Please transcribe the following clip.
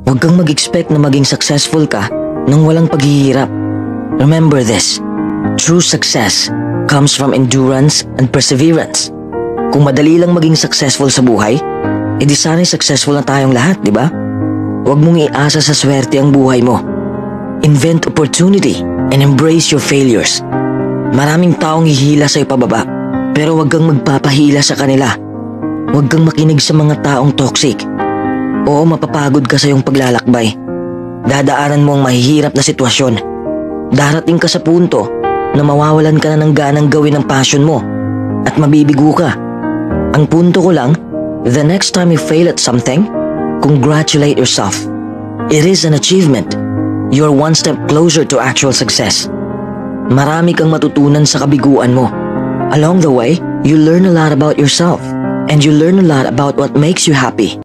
Huwag kang mag-expect na maging successful ka nang walang paghihirap. Remember this, true success comes from endurance and perseverance. Kung madali lang maging successful sa buhay, edi sana'y successful na tayong lahat, di ba? Huwag mong iasa sa swerte ang buhay mo. Invent opportunity and embrace your failures. Maraming taong hihila sa'yo pababa, pero huwag kang magpapahila sa kanila. Huwag kang makinig sa mga taong toxic. Oo, mapapagod ka sa iyong paglalakbay. Dadaanan mo ang mahihirap na sitwasyon. Darating ka sa punto na mawawalan ka na ng ganang gawin ang passion mo at mabibigo ka. Ang punto ko lang, the next time you fail at something, congratulate yourself. It is an achievement. You're one step closer to actual success. Marami kang matutunan sa kabiguan mo. Along the way, you learn a lot about yourself and you learn a lot about what makes you happy.